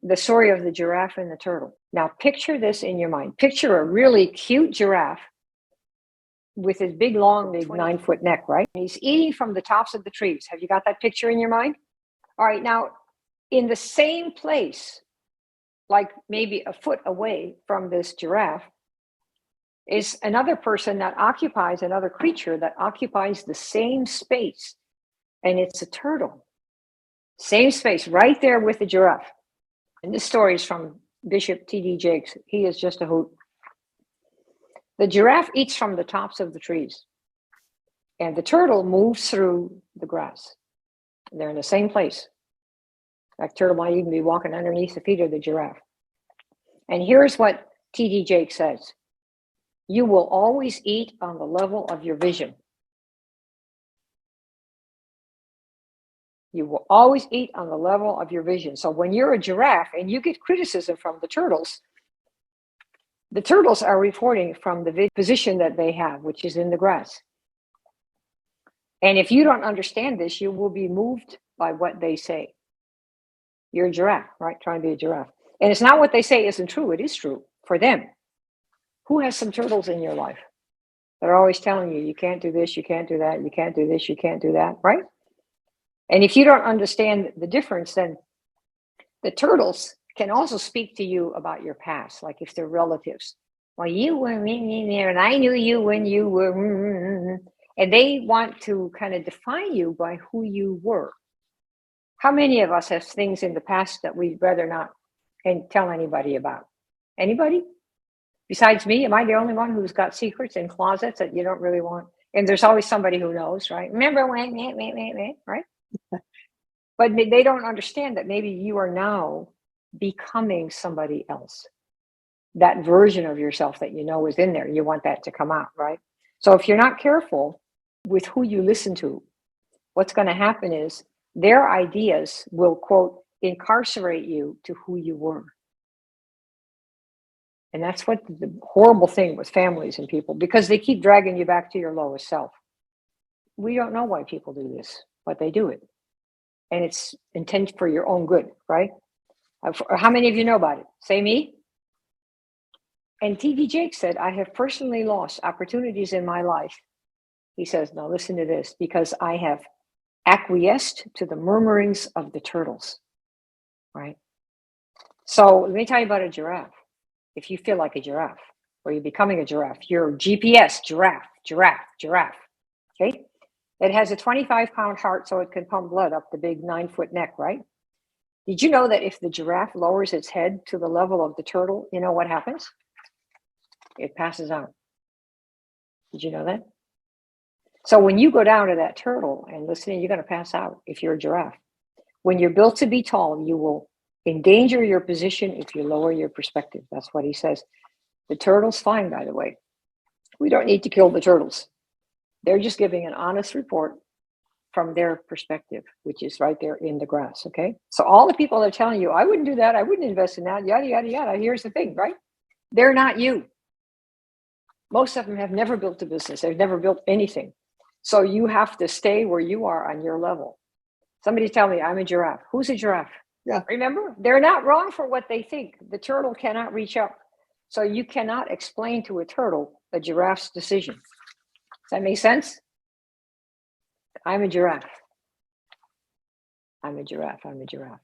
the story of the giraffe and the turtle. Now picture this in your mind. Picture a really cute giraffe with his big 9-foot neck, right? And he's eating from the tops of the trees. Have you got that picture in your mind? All right, now in the same place, like maybe a foot away from this giraffe, is another person that occupies, another creature that occupies the same space. And it's a turtle. Same space, right there with the giraffe. And this story is from Bishop T.D. Jakes. He is just a hoot. The giraffe eats from the tops of the trees. And the turtle moves through the grass. They're in the same place. That turtle might even be walking underneath the feet of the giraffe. And here's what T.D. Jakes says. You will always eat on the level of your vision. You will always eat on the level of your vision. So when you're a giraffe and you get criticism from the turtles are reporting from the position that they have, which is in the grass. And if you don't understand this, you will be moved by what they say. You're a giraffe, right? Trying to be a giraffe. And it's not what they say isn't true. It is true for them. Who has some turtles in your life that are always telling you, you can't do this, you can't do that, you can't do this, you can't do that, right? And if you don't understand the difference, then the turtles can also speak to you about your past, like if they're relatives. Well, you were there, and I knew you when you were, and they want to kind of define you by who you were. How many of us have things in the past that we'd rather not tell anybody about? Anybody? Besides me, am I the only one who's got secrets in closets that you don't really want? And there's always somebody who knows, right? Remember when, right? But they don't understand that maybe you are now becoming somebody else. That version of yourself that you know is in there, you want that to come out, right? So if you're not careful with who you listen to, what's going to happen is their ideas will, quote, incarcerate you to who you were. And that's what the horrible thing with families and people, because they keep dragging you back to your lowest self. We don't know why people do this, but they do it. And it's intended for your own good, right? How many of you know about it? Say me. And T.D. Jakes said, I have personally lost opportunities in my life. He says, now listen to this, because I have acquiesced to the murmurings of the turtles, right? So let me tell you about a giraffe. If you feel like a giraffe, or you're becoming a giraffe, you're GPS, giraffe, okay? It has a 25-pound heart, so it can pump blood up the big 9-foot neck, right? Did you know that if the giraffe lowers its head to the level of the turtle, you know what happens? It passes out. Did you know that? So when you go down to that turtle and listen, you're going to pass out if you're a giraffe. When you're built to be tall, you will endanger your position if you lower your perspective. That's what he says. The turtle's fine, by the way. We don't need to kill the turtles. They're just giving an honest report from their perspective, which is right there in the grass, okay? So all the people are telling you, I wouldn't do that, I wouldn't invest in that, yada, yada, yada. Here's the thing, right? They're not you. Most of them have never built a business. They've never built anything. So you have to stay where you are on your level. Somebody tell me, I'm a giraffe. Who's a giraffe? Yeah. Remember, they're not wrong for what they think. The turtle cannot reach up. So you cannot explain to a turtle a giraffe's decision. Does that make sense? I'm a giraffe. I'm a giraffe. I'm a giraffe.